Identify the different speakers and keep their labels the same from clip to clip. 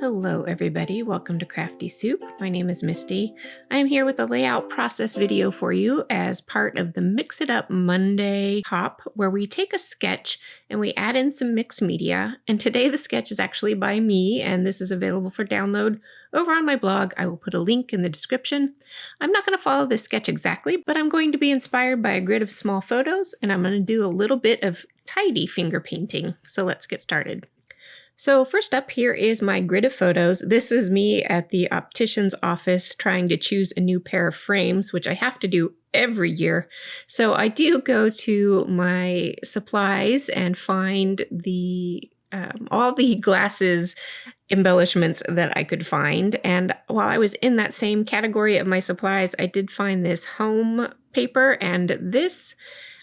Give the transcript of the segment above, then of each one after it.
Speaker 1: Hello everybody, welcome to Crafty Soup. My name is Misty. I am here with a layout process video for you as part of the Mix It Up Monday hop, where we take a sketch and we add in some mixed media. And today the sketch is actually by me, and this is available for download over on my blog. I will put a link in the description. I'm not going to follow this sketch exactly, but I'm going to be inspired by a grid of small photos, and I'm going to do a little bit of tidy finger painting. So let's get started. So first up, here is my grid of photos. This is me at the optician's office trying to choose a new pair of frames, which I have to do every year. So I do go to my supplies and find the all the glasses embellishments that I could find. And while I was in that same category of my supplies, I did find this home paper, and this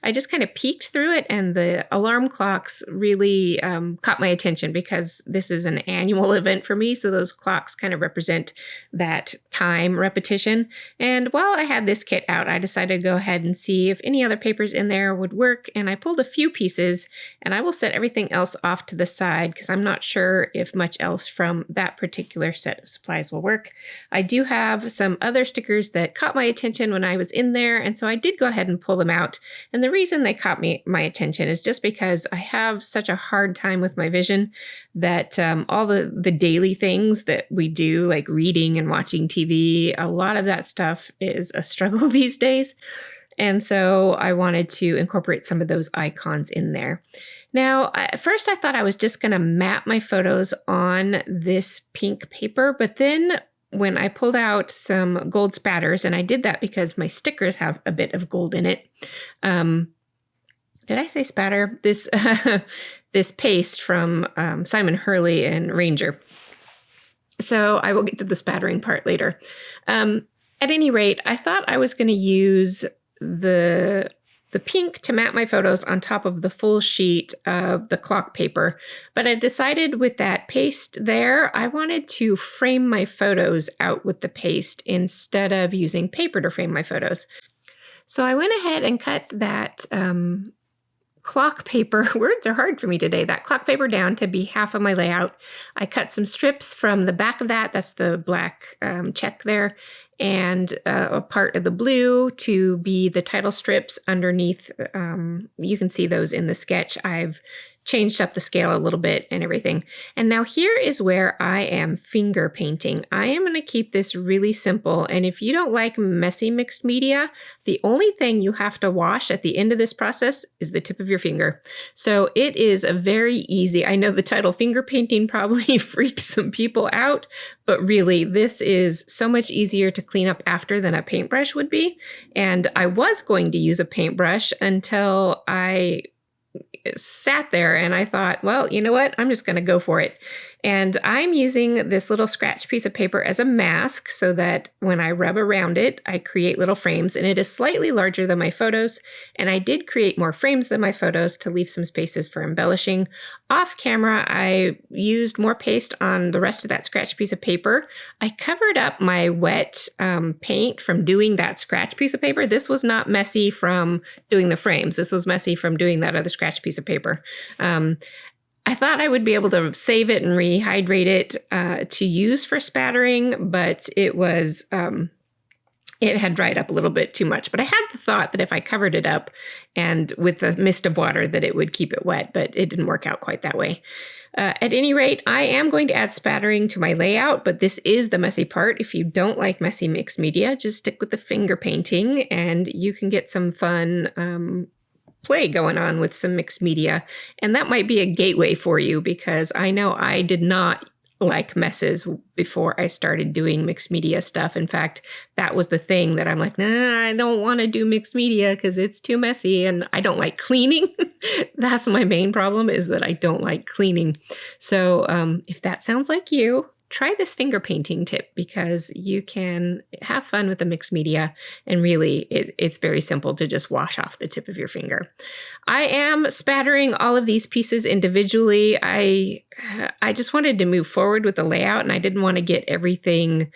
Speaker 1: I just kind of peeked through it, and the alarm clocks really caught my attention because this is an annual event for me. So those clocks kind of represent that time repetition. And while I had this kit out, I decided to go ahead and see if any other papers in there would work. And I pulled a few pieces, and I will set everything else off to the side because I'm not sure if much else from that particular set of supplies will work. I do have some other stickers that caught my attention when I was in there, and so I did go ahead and pull them out. And the reason they caught my attention is just because I have such a hard time with my vision that all the daily things that we do, like reading and watching TV, a lot of that stuff is a struggle these days. And so I wanted to incorporate some of those icons in there. Now, at first I thought I was just going to map my photos on this pink paper, but then when I pulled out some gold spatters, and I did that because my stickers have a bit of gold in it. Did I say spatter? This this paste from Simon Hurley and Ranger. So I will get to the spattering part later. At any rate, I thought I was going to use the pink to map my photos on top of the full sheet of the clock paper. But I decided with that paste there, I wanted to frame my photos out with the paste instead of using paper to frame my photos. So I went ahead and cut that clock paper, words are hard for me today, that clock paper down to be half of my layout. I cut some strips from the back of that's the black check there, and a part of the blue to be the title strips underneath. You can see those in the sketch. I've changed up the scale a little bit and everything. And now here is where I am finger painting. I am going to keep this really simple. And if you don't like messy mixed media, the only thing you have to wash at the end of this process is the tip of your finger. So it is a very easy, I know the title finger painting probably freaks some people out, but really this is so much easier to clean up after than a paintbrush would be. And I was going to use a paintbrush until I sat there and I thought, well, you know what? I'm just going to go for it. And I'm using this little scratch piece of paper as a mask so that when I rub around it, I create little frames, and it is slightly larger than my photos. And I did create more frames than my photos to leave some spaces for embellishing. Off camera, I used more paste on the rest of that scratch piece of paper. I covered up my wet paint from doing that scratch piece of paper. This was not messy from doing the frames. This was messy from doing that other scratch piece of paper. I thought I would be able to save it and rehydrate it to use for spattering, but it was it had dried up a little bit too much. But I had the thought that if I covered it up and with a mist of water that it would keep it wet, but it didn't work out quite that way. At any rate, I am going to add spattering to my layout, but this is the messy part. If you don't like messy mixed media, just stick with the finger painting and you can get some fun play going on with some mixed media. And that might be a gateway for you, because I know I did not like messes before I started doing mixed media stuff. In fact, that was the thing that I'm like, nah, I don't want to do mixed media because it's too messy and I don't like cleaning. That's my main problem, is that I don't like cleaning. So if that sounds like you, try this finger painting tip, because you can have fun with the mixed media, and really it's very simple to just wash off the tip of your finger. I am spattering all of these pieces individually. I just wanted to move forward with the layout, and I didn't want to get everything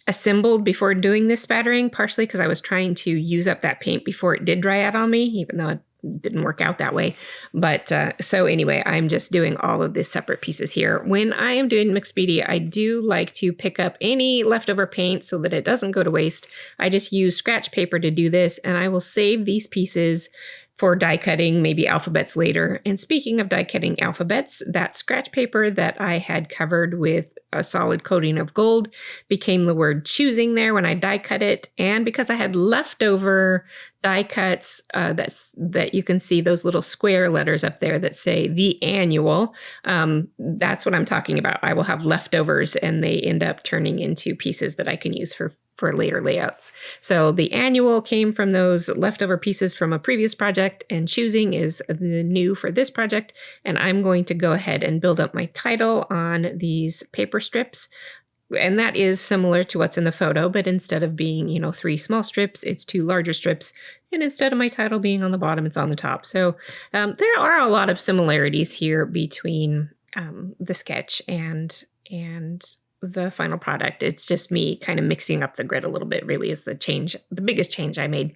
Speaker 1: assembled before doing this spattering, partially because I was trying to use up that paint before it did dry out on me, even though didn't work out that way. But so anyway, I'm just doing all of these separate pieces here. When I am doing mixed media, I do like to pick up any leftover paint so that it doesn't go to waste. I just use scratch paper to do this, and I will save these pieces for die cutting, maybe alphabets later. And speaking of die cutting alphabets, that scratch paper that I had covered with a solid coating of gold became the word choosing there when I die cut it. And because I had leftover die cuts, that you can see those little square letters up there that say the annual, that's what I'm talking about. I will have leftovers and they end up turning into pieces that I can use for later layouts. So the annual came from those leftover pieces from a previous project, and choosing is the new for this project. And I'm going to go ahead and build up my title on these paper strips. And that is similar to what's in the photo, but instead of being, 3 small strips, it's 2 larger strips. And instead of my title being on the bottom, it's on the top. So there are a lot of similarities here between the sketch and the final product. It's just me kind of mixing up the grid a little bit, really is the biggest change I made.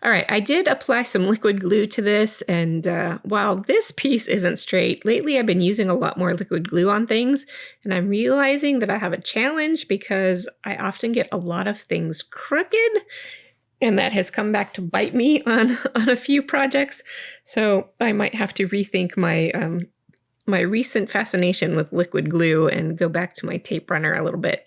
Speaker 1: All right, I did apply some liquid glue to this, and while this piece isn't straight, lately I've been using a lot more liquid glue on things, and I'm realizing that I have a challenge because I often get a lot of things crooked, and that has come back to bite me on a few projects. So I might have to rethink my recent fascination with liquid glue and go back to my tape runner a little bit.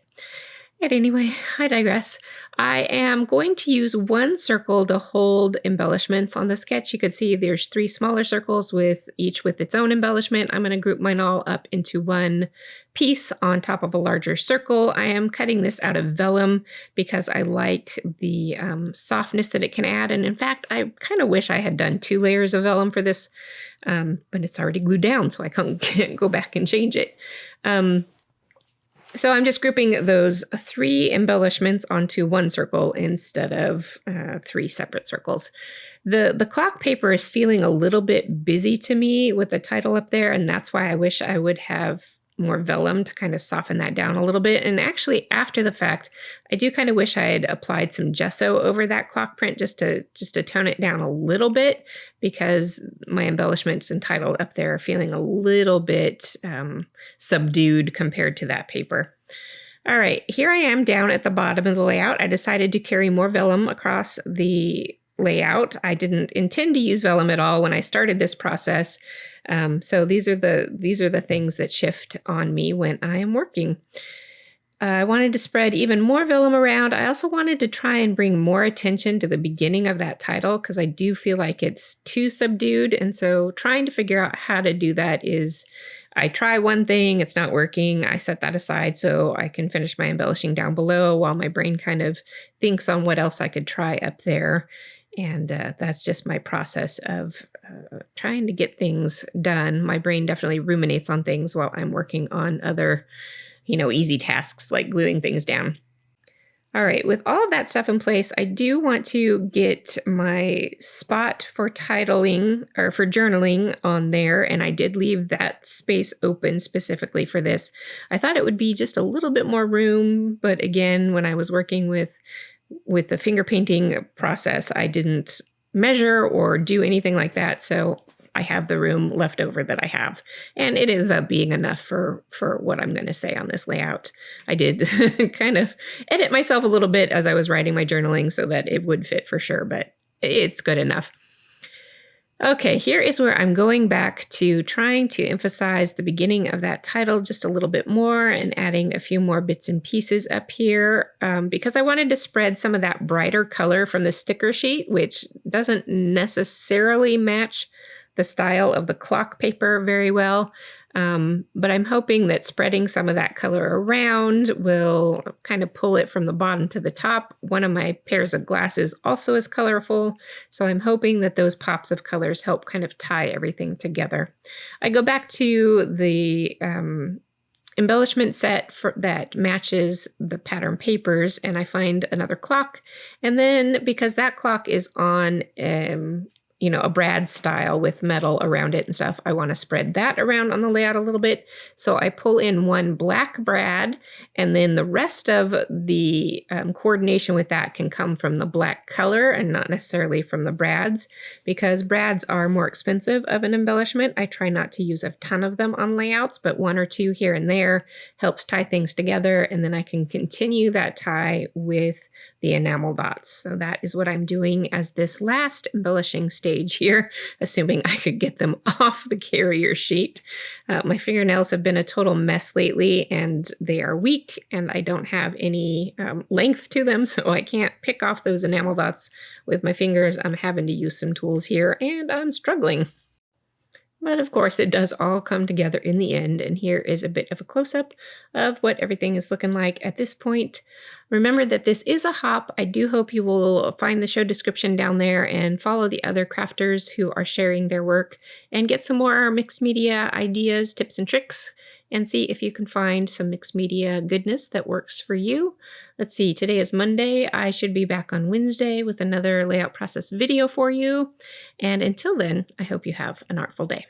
Speaker 1: But anyway, I digress. I am going to use 1 circle to hold embellishments on the sketch. You can see there's 3 smaller circles each with its own embellishment. I'm going to group mine all up into 1 piece on top of a larger circle. I am cutting this out of vellum because I like the softness that it can add. And in fact, I kind of wish I had done 2 layers of vellum for this, but it's already glued down, so I can't go back and change it. So I'm just grouping those 3 embellishments onto 1 circle instead of 3 separate circles. The clock paper is feeling a little bit busy to me with the title up there, and that's why I wish I would have more vellum to kind of soften that down a little bit. And actually, after the fact, I do kind of wish I had applied some gesso over that clock print just to tone it down a little bit, because my embellishments and title up there are feeling a little bit subdued compared to that paper. All right, here I am down at the bottom of the layout. I decided to carry more vellum across the layout. I didn't intend to use vellum at all when I started this process. So these are the things that shift on me when I am working. I wanted to spread even more vellum around. I also wanted to try and bring more attention to the beginning of that title because I do feel like it's too subdued. And so trying to figure out how to do that is, I try one thing, it's not working. I set that aside so I can finish my embellishing down below while my brain kind of thinks on what else I could try up there. And that's just my process of trying to get things done. My brain definitely ruminates on things while I'm working on other, easy tasks like gluing things down. All right, with all of that stuff in place, I do want to get my spot for titling or for journaling on there, and I did leave that space open specifically for this. I thought it would be just a little bit more room, but again, when I was working with the finger painting process, I didn't measure or do anything like that, so I have the room left over that I have, and it ends up being enough for what I'm going to say on this layout. I did kind of edit myself a little bit as I was writing my journaling so that it would fit for sure, but it's good enough. Okay, here is where I'm going back to trying to emphasize the beginning of that title just a little bit more and adding a few more bits and pieces up here because I wanted to spread some of that brighter color from the sticker sheet, which doesn't necessarily match the style of the clock paper very well. But I'm hoping that spreading some of that color around will kind of pull it from the bottom to the top. One of my pairs of glasses also is colorful, so I'm hoping that those pops of colors help kind of tie everything together. I go back to the embellishment set that matches the pattern papers, and I find another clock. And then because that clock is on you know, a brad style with metal around it and stuff. I want to spread that around on the layout a little bit. So I pull in one black brad, and then the rest of the coordination with that can come from the black color and not necessarily from the brads, because brads are more expensive of an embellishment. I try not to use a ton of them on layouts, but one or two here and there helps tie things together, and then I can continue that tie with the enamel dots. So that is what I'm doing as this last embellishing stage here, assuming I could get them off the carrier sheet. My fingernails have been a total mess lately, and they are weak, and I don't have any length to them, so I can't pick off those enamel dots with my fingers. I'm having to use some tools here, and I'm struggling. But of course, it does all come together in the end, and here is a bit of a close-up of what everything is looking like at this point. Remember that this is a hop. I do hope you will find the show description down there and follow the other crafters who are sharing their work and get some more mixed media ideas, tips, and tricks, and see if you can find some mixed media goodness that works for you. Let's see, today is Monday. I should be back on Wednesday with another layout process video for you. And until then, I hope you have an artful day.